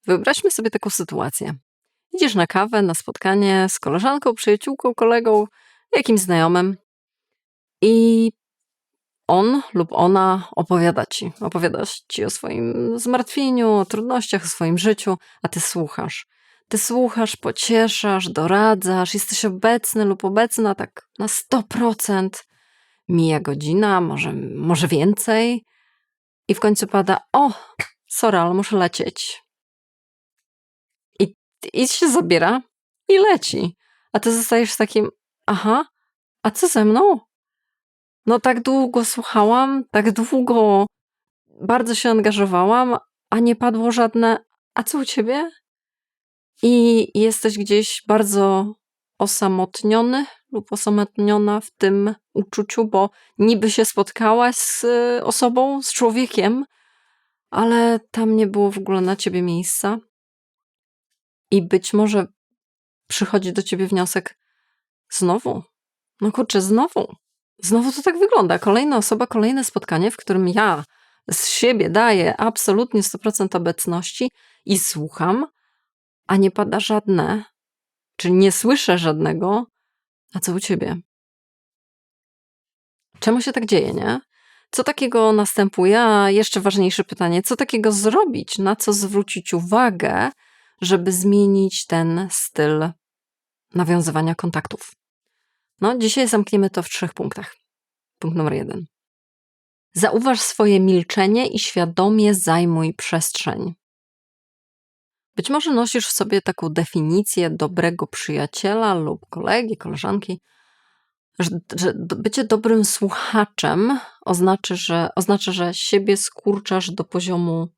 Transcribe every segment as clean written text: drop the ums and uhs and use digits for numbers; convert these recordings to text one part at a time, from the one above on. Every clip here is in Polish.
Wyobraźmy sobie taką sytuację. Idziesz na kawę, na spotkanie z koleżanką, przyjaciółką, kolegą, jakimś znajomym i on lub ona opowiada ci o swoim zmartwieniu, o trudnościach, o swoim życiu, a ty słuchasz. Ty słuchasz, pocieszasz, doradzasz, jesteś obecny lub obecna tak na 100%. Mija godzina, może więcej i w końcu pada: o, sorry, ale muszę lecieć. I się zabiera i leci. A ty zostajesz z takim: aha, a co ze mną? No tak długo słuchałam, tak długo bardzo się angażowałam, a nie padło żadne: a co u ciebie? I jesteś gdzieś bardzo osamotniony lub osamotniona w tym uczuciu, bo niby się spotkałaś z osobą, z człowiekiem, ale tam nie było w ogóle na ciebie miejsca. I być może przychodzi do ciebie wniosek: znowu? No kurczę, znowu. Znowu to tak wygląda. Kolejna osoba, kolejne spotkanie, w którym ja z siebie daję absolutnie 100% obecności i słucham, a nie pada żadne, czyli nie słyszę żadnego: a co u ciebie? Czemu się tak dzieje, nie? Co takiego następuje? A jeszcze ważniejsze pytanie: co takiego zrobić? Na co zwrócić uwagę, żeby zmienić ten styl nawiązywania kontaktów? No, dzisiaj zamkniemy to w 3 punktach. Punkt numer 1. Zauważ swoje milczenie i świadomie zajmuj przestrzeń. Być może nosisz w sobie taką definicję dobrego przyjaciela lub kolegi, koleżanki, że bycie dobrym słuchaczem oznacza, że siebie skurczasz do poziomu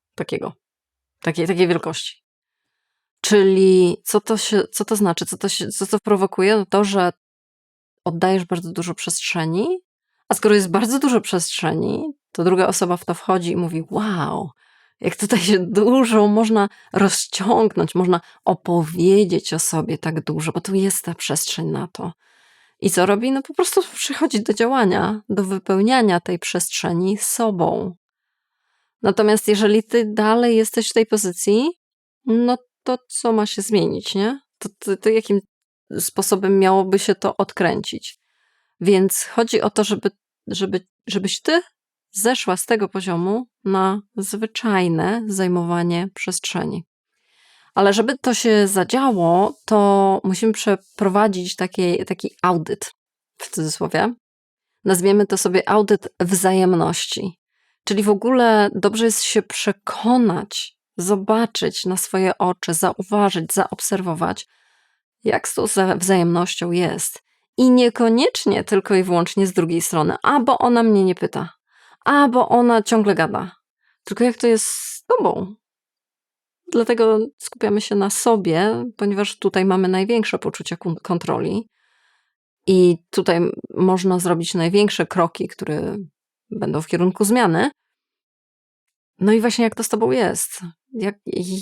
takiej wielkości. Czyli co to znaczy? Co to prowokuje? No to, że oddajesz bardzo dużo przestrzeni, a skoro jest bardzo dużo przestrzeni, to druga osoba w to wchodzi i mówi: wow, jak tutaj się dużo można rozciągnąć, można opowiedzieć o sobie tak dużo, bo tu jest ta przestrzeń na to. I co robi? No po prostu przychodzi do działania, do wypełniania tej przestrzeni sobą. Natomiast jeżeli ty dalej jesteś w tej pozycji, no to co ma się zmienić, nie? To jakim sposobem miałoby się to odkręcić? Więc chodzi o to, żebyś ty zeszła z tego poziomu na zwyczajne zajmowanie przestrzeni. Ale żeby to się zadziało, to musimy przeprowadzić taki audyt, w cudzysłowie. Nazwiemy to sobie audyt wzajemności. Czyli w ogóle dobrze jest się przekonać, zobaczyć na swoje oczy, zauważyć, zaobserwować, jak z tą wzajemnością jest. I niekoniecznie tylko i wyłącznie z drugiej strony: a bo ona mnie nie pyta, a bo ona ciągle gada. Tylko jak to jest z tobą? Dlatego skupiamy się na sobie, ponieważ tutaj mamy największe poczucie kontroli i tutaj można zrobić największe kroki, które będą w kierunku zmiany. No i właśnie jak to z tobą jest?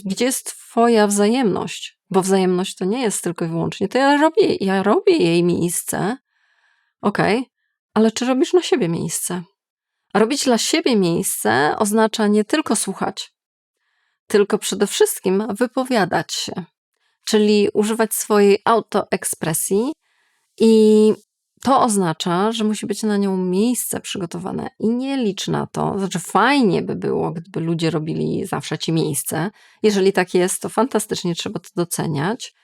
Gdzie jest twoja wzajemność? Bo wzajemność to nie jest tylko i wyłącznie: to ja robię jej miejsce, okej, ale czy robisz na siebie miejsce? A robić dla siebie miejsce oznacza nie tylko słuchać, tylko przede wszystkim wypowiadać się, czyli używać swojej autoekspresji, i to oznacza, że musi być na nią miejsce przygotowane i nie licz na to. Znaczy, fajnie by było, gdyby ludzie robili zawsze ci miejsce. Jeżeli tak jest, to fantastycznie, trzeba to doceniać.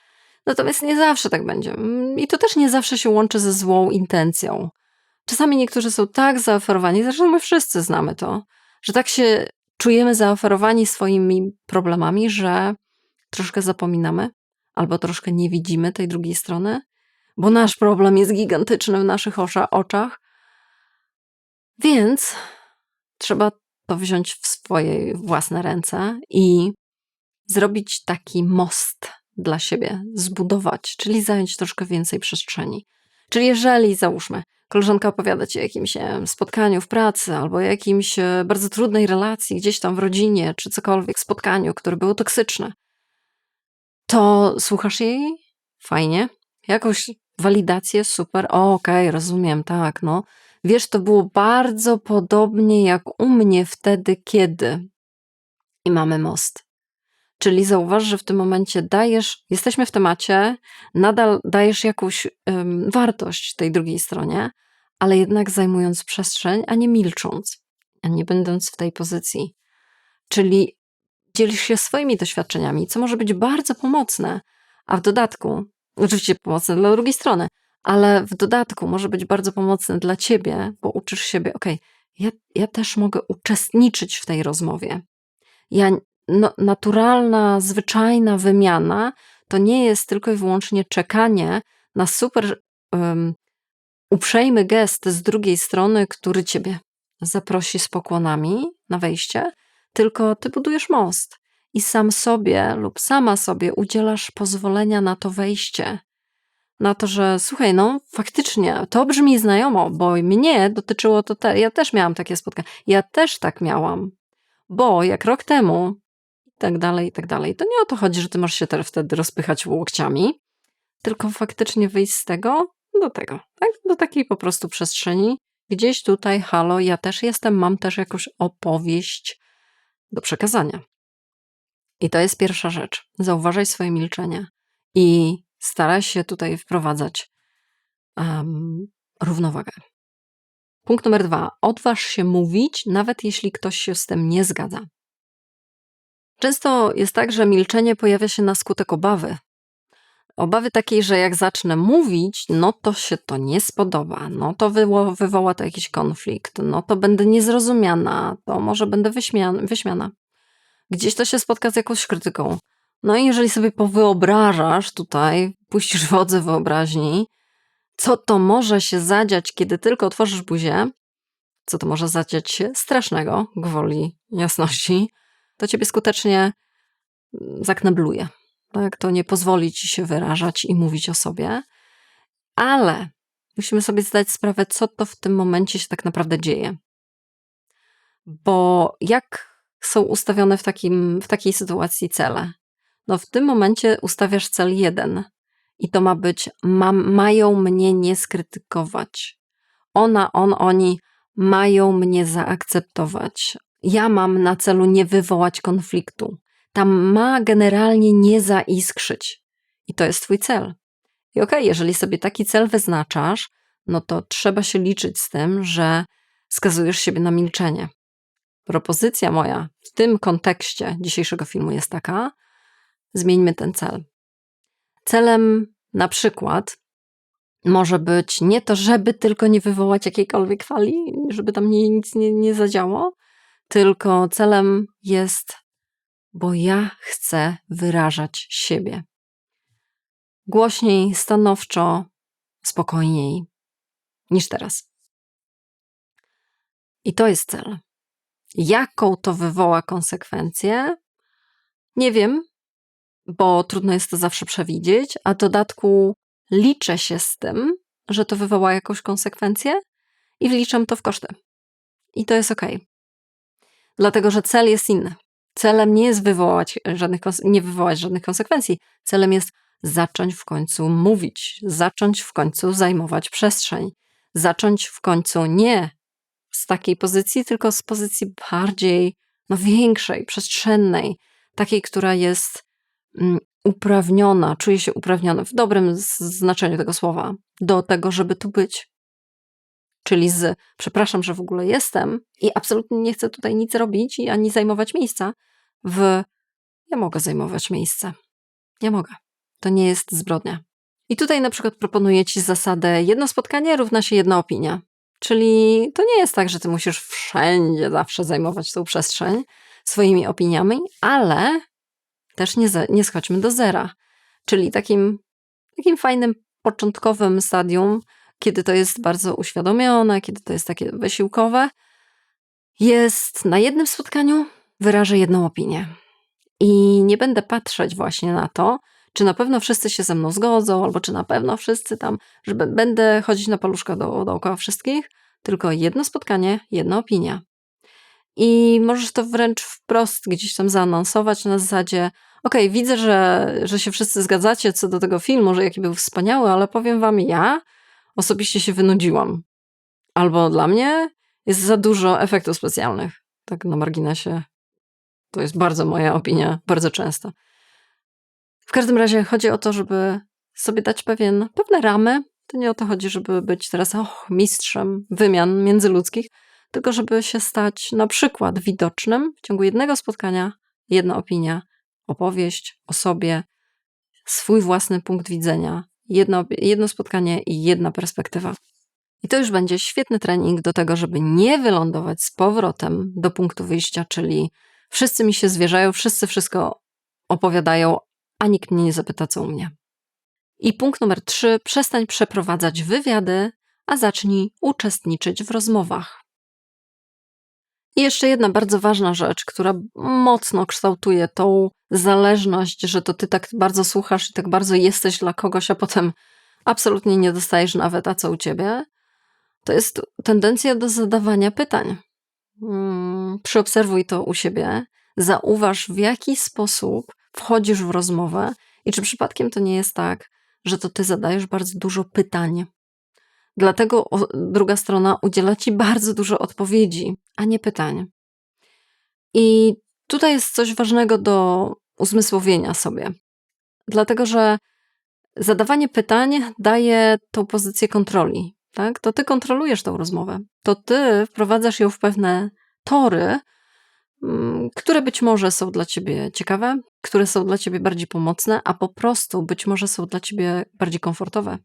Natomiast nie zawsze tak będzie. I to też nie zawsze się łączy ze złą intencją. Czasami niektórzy są tak zaoferowani, zresztą my wszyscy znamy to, że tak się czujemy zaoferowani swoimi problemami, że troszkę zapominamy albo troszkę nie widzimy tej drugiej strony, bo nasz problem jest gigantyczny w naszych oczach. Więc trzeba to wziąć w swoje własne ręce i zrobić taki most dla siebie, zbudować, czyli zająć troszkę więcej przestrzeni. Czyli jeżeli, załóżmy, koleżanka opowiada ci o jakimś spotkaniu w pracy albo jakimś bardzo trudnej relacji gdzieś tam w rodzinie, czy cokolwiek, spotkaniu, które było toksyczne, to słuchasz jej? Fajnie. Jakąś walidację? Super. Okej, rozumiem, tak, no. Wiesz, to było bardzo podobnie jak u mnie wtedy, kiedy. I mamy most. Czyli zauważ, że w tym momencie jesteśmy w temacie, nadal dajesz jakąś wartość tej drugiej stronie, ale jednak zajmując przestrzeń, a nie milcząc, a nie będąc w tej pozycji. Czyli dzielisz się swoimi doświadczeniami, co może być bardzo pomocne, a w dodatku, oczywiście pomocne dla drugiej strony, ale w dodatku może być bardzo pomocne dla ciebie, bo uczysz siebie, ja też mogę uczestniczyć w tej rozmowie. Naturalna, zwyczajna wymiana to nie jest tylko i wyłącznie czekanie na super uprzejmy gest z drugiej strony, który ciebie zaprosi z pokłonami na wejście, tylko ty budujesz most i sam sobie lub sama sobie udzielasz pozwolenia na to wejście. Na to, że słuchaj, faktycznie to brzmi znajomo, bo mnie dotyczyło to ja też miałam takie spotkania, ja też tak miałam, bo jak rok temu i tak dalej, i tak dalej. To nie o to chodzi, że ty masz się wtedy rozpychać łokciami, tylko faktycznie wyjść z tego do tego, tak? Do takiej po prostu przestrzeni. Gdzieś tutaj, halo, ja też jestem, mam też jakąś opowieść do przekazania. I to jest pierwsza rzecz. Zauważaj swoje milczenie i staraj się tutaj wprowadzać równowagę. Punkt numer 2. Odważ się mówić, nawet jeśli ktoś się z tym nie zgadza. Często jest tak, że milczenie pojawia się na skutek obawy. Obawy takiej, że jak zacznę mówić, to się to nie spodoba, to wywoła to jakiś konflikt, to będę niezrozumiana, to może będę wyśmiana. Gdzieś to się spotka z jakąś krytyką. I jeżeli sobie powyobrażasz tutaj, puścisz wodze wyobraźni, co to może się zadziać, kiedy tylko otworzysz buzię, co to może zadziać się strasznego, gwoli jasności, to ciebie skutecznie zaknebluje. Tak? To nie pozwoli ci się wyrażać i mówić o sobie, ale musimy sobie zdać sprawę, co to w tym momencie się tak naprawdę dzieje. Bo jak są ustawione w takiej sytuacji cele? W tym momencie ustawiasz cel 1 i to ma być mają mnie nie skrytykować. Oni mają mnie zaakceptować. Ja mam na celu nie wywołać konfliktu. Tam ma generalnie nie zaiskrzyć. I to jest twój cel. I jeżeli sobie taki cel wyznaczasz, to trzeba się liczyć z tym, że skazujesz siebie na milczenie. Propozycja moja w tym kontekście dzisiejszego filmu jest taka: zmieńmy ten cel. Celem na przykład może być nie to, żeby tylko nie wywołać jakiejkolwiek fali, żeby tam nic nie zadziało, tylko celem jest, bo ja chcę wyrażać siebie. Głośniej, stanowczo, spokojniej niż teraz. I to jest cel. Jaką to wywoła konsekwencję? Nie wiem, bo trudno jest to zawsze przewidzieć, a w dodatku liczę się z tym, że to wywoła jakąś konsekwencję i wliczam to w koszty. I to jest okej. Dlatego, że cel jest inny. Celem nie jest nie wywołać żadnych konsekwencji. Celem jest zacząć w końcu mówić, zacząć w końcu zajmować przestrzeń, zacząć w końcu nie z takiej pozycji, tylko z pozycji bardziej, większej, przestrzennej, takiej, która jest uprawniona, czuje się uprawniona w dobrym znaczeniu tego słowa, do tego, żeby tu być. Czyli przepraszam, że w ogóle jestem i absolutnie nie chcę tutaj nic robić i ani zajmować miejsca, ja mogę zajmować miejsce. Ja mogę. To nie jest zbrodnia. I tutaj na przykład proponuję ci zasadę: jedno spotkanie równa się jedna opinia. Czyli to nie jest tak, że ty musisz wszędzie zawsze zajmować tą przestrzeń swoimi opiniami, ale też nie schodźmy do zera. Czyli takim fajnym, początkowym stadium, kiedy to jest bardzo uświadomione, kiedy to jest takie wysiłkowe, jest na jednym spotkaniu wyrażę jedną opinię. I nie będę patrzeć właśnie na to, czy na pewno wszyscy się ze mną zgodzą, albo czy na pewno wszyscy tam, że będę chodzić na paluszka dookoła wszystkich, tylko jedno spotkanie, jedna opinia. I możesz to wręcz wprost gdzieś tam zaanonsować na zasadzie: widzę, że się wszyscy zgadzacie co do tego filmu, że jaki był wspaniały, ale powiem wam, ja osobiście się wynudziłam. Albo dla mnie jest za dużo efektów specjalnych. Tak na marginesie. To jest bardzo moja opinia, bardzo często. W każdym razie chodzi o to, żeby sobie dać pewne ramy. To nie o to chodzi, żeby być teraz mistrzem wymian międzyludzkich, tylko żeby się stać na przykład widocznym w ciągu jednego spotkania, jedna opinia, opowieść o sobie, swój własny punkt widzenia, jedno spotkanie i jedna perspektywa. I to już będzie świetny trening do tego, żeby nie wylądować z powrotem do punktu wyjścia, czyli wszyscy mi się zwierzają, wszyscy wszystko opowiadają, a nikt mnie nie zapyta, co u mnie. I punkt numer 3. Przestań przeprowadzać wywiady, a zacznij uczestniczyć w rozmowach. I jeszcze jedna bardzo ważna rzecz, która mocno kształtuje tą zależność, że to ty tak bardzo słuchasz i tak bardzo jesteś dla kogoś, a potem absolutnie nie dostajesz nawet, a co u ciebie, to jest tendencja do zadawania pytań. Przyobserwuj to u siebie, zauważ, w jaki sposób wchodzisz w rozmowę i czy przypadkiem to nie jest tak, że to ty zadajesz bardzo dużo pytań. Dlatego druga strona udziela ci bardzo dużo odpowiedzi, a nie pytań. I tutaj jest coś ważnego do uzmysłowienia sobie. Dlatego, że zadawanie pytań daje tą pozycję kontroli. Tak? To ty kontrolujesz tą rozmowę. To ty wprowadzasz ją w pewne tory, które być może są dla ciebie ciekawe, które są dla ciebie bardziej pomocne, a po prostu być może są dla ciebie bardziej komfortowe.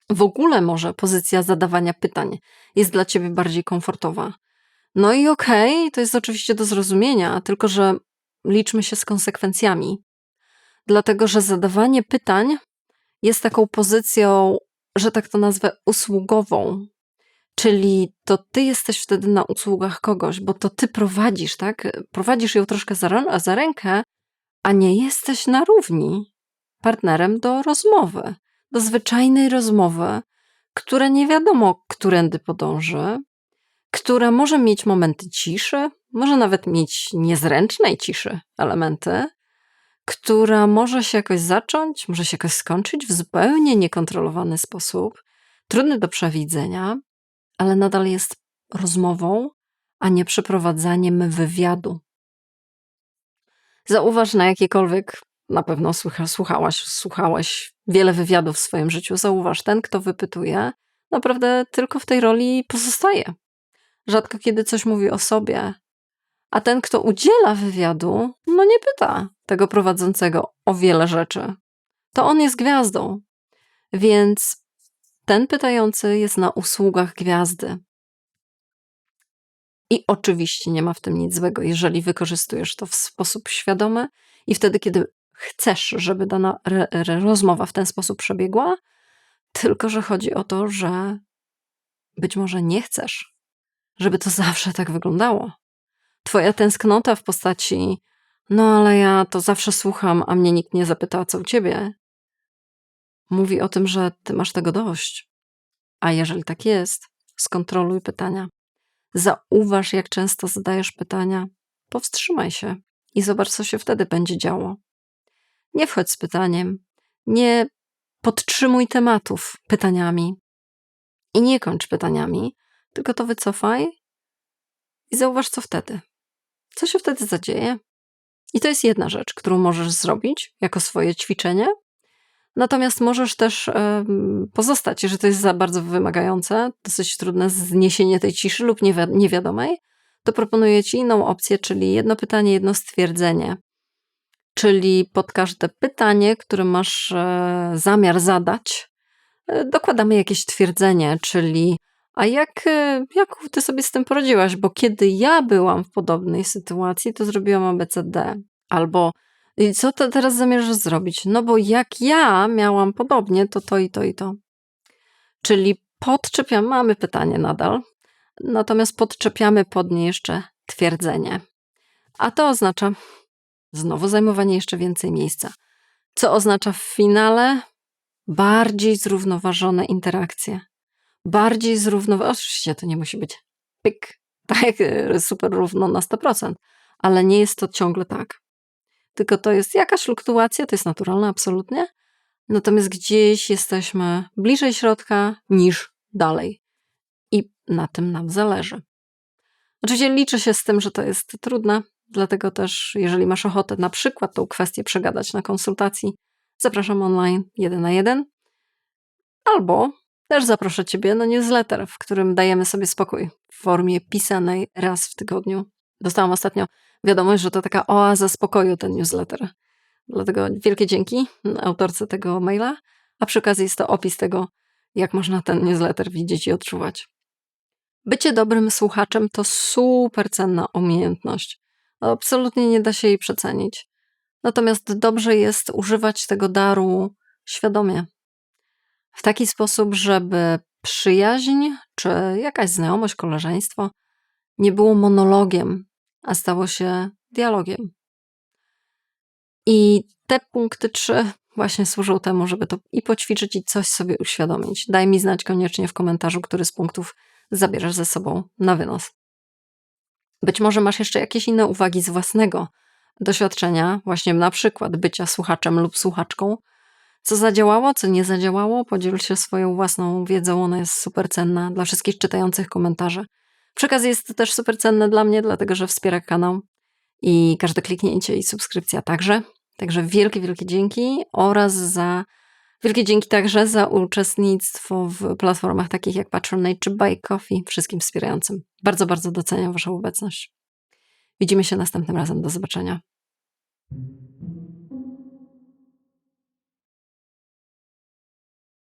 W ogóle może pozycja zadawania pytań jest dla ciebie bardziej komfortowa. No i okej, to jest oczywiście do zrozumienia, tylko że liczmy się z konsekwencjami. Dlatego, że zadawanie pytań jest taką pozycją, że tak to nazwę, usługową. Czyli to ty jesteś wtedy na usługach kogoś, bo to ty prowadzisz, tak? Prowadzisz ją troszkę za rękę, a nie jesteś na równi partnerem do rozmowy, do zwyczajnej rozmowy, która nie wiadomo, którędy podąży, która może mieć momenty ciszy, może nawet mieć niezręcznej ciszy elementy, która może się jakoś zacząć, może się jakoś skończyć w zupełnie niekontrolowany sposób, trudny do przewidzenia, ale nadal jest rozmową, a nie przeprowadzaniem wywiadu. Zauważ na jakiekolwiek, na pewno słuchałeś wiele wywiadów w swoim życiu, zauważ, ten, kto wypytuje, naprawdę tylko w tej roli pozostaje. Rzadko kiedy coś mówi o sobie, a ten, kto udziela wywiadu, no nie pyta tego prowadzącego o wiele rzeczy. To on jest gwiazdą, więc ten pytający jest na usługach gwiazdy. I oczywiście nie ma w tym nic złego, jeżeli wykorzystujesz to w sposób świadomy i wtedy, kiedy chcesz, żeby dana rozmowa w ten sposób przebiegła, tylko że chodzi o to, że być może nie chcesz, żeby to zawsze tak wyglądało. Twoja tęsknota w postaci, no ale ja to zawsze słucham, a mnie nikt nie zapyta, co u ciebie, mówi o tym, że ty masz tego dość. A jeżeli tak jest, skontroluj pytania. Zauważ, jak często zadajesz pytania, powstrzymaj się i zobacz, co się wtedy będzie działo. Nie wchodź z pytaniem, nie podtrzymuj tematów pytaniami i nie kończ pytaniami, tylko to wycofaj i zauważ, co wtedy. Co się wtedy zadzieje? I to jest jedna rzecz, którą możesz zrobić jako swoje ćwiczenie. Natomiast możesz też pozostać, jeżeli to jest za bardzo wymagające, dosyć trudne zniesienie tej ciszy lub niewiadomej, to proponuję ci inną opcję, czyli jedno pytanie, jedno stwierdzenie. Czyli pod każde pytanie, które masz zamiar zadać, dokładamy jakieś twierdzenie, czyli a jak ty sobie z tym poradziłaś? Bo kiedy ja byłam w podobnej sytuacji, to zrobiłam ABCD. Albo i co to teraz zamierzasz zrobić? No bo jak ja miałam podobnie, to i to i to. Czyli mamy pytanie nadal, natomiast podczepiamy pod nie jeszcze twierdzenie. A to oznacza znowu zajmowanie jeszcze więcej miejsca. Co oznacza w finale? Bardziej zrównoważone interakcje. Bardziej zrównoważone, oczywiście to nie musi być pyk, tak super równo na 100%, ale nie jest to ciągle tak. Tylko to jest jakaś fluktuacja, to jest naturalne absolutnie, natomiast gdzieś jesteśmy bliżej środka niż dalej. I na tym nam zależy. Oczywiście liczę się z tym, że to jest trudne Dlatego też, jeżeli masz ochotę na przykład tą kwestię przegadać na konsultacji, zapraszam online 1 na 1. Albo też zaproszę Ciebie na newsletter, w którym dajemy sobie spokój w formie pisanej raz w tygodniu. Dostałam ostatnio wiadomość, że to taka oaza spokoju ten newsletter. Dlatego wielkie dzięki autorce tego maila, a przy okazji jest to opis tego, jak można ten newsletter widzieć i odczuwać. Bycie dobrym słuchaczem to super cenna umiejętność. Absolutnie nie da się jej przecenić. Natomiast dobrze jest używać tego daru świadomie. W taki sposób, żeby przyjaźń czy jakaś znajomość, koleżeństwo nie było monologiem, a stało się dialogiem. I te punkty 3 właśnie służą temu, żeby to i poćwiczyć, i coś sobie uświadomić. Daj mi znać koniecznie w komentarzu, który z punktów zabierzesz ze sobą na wynos. Być może masz jeszcze jakieś inne uwagi z własnego doświadczenia, właśnie na przykład bycia słuchaczem lub słuchaczką. Co zadziałało, co nie zadziałało, podziel się swoją własną wiedzą, ona jest super cenna dla wszystkich czytających komentarze. Przy okazji jest to też super cenne dla mnie, dlatego że wspiera kanał i każde kliknięcie i subskrypcja także. Także wielkie, wielkie dzięki oraz wielkie dzięki także za uczestnictwo w platformach takich jak Patronite czy Buy Coffee, wszystkim wspierającym. Bardzo, bardzo doceniam Waszą obecność. Widzimy się następnym razem. Do zobaczenia.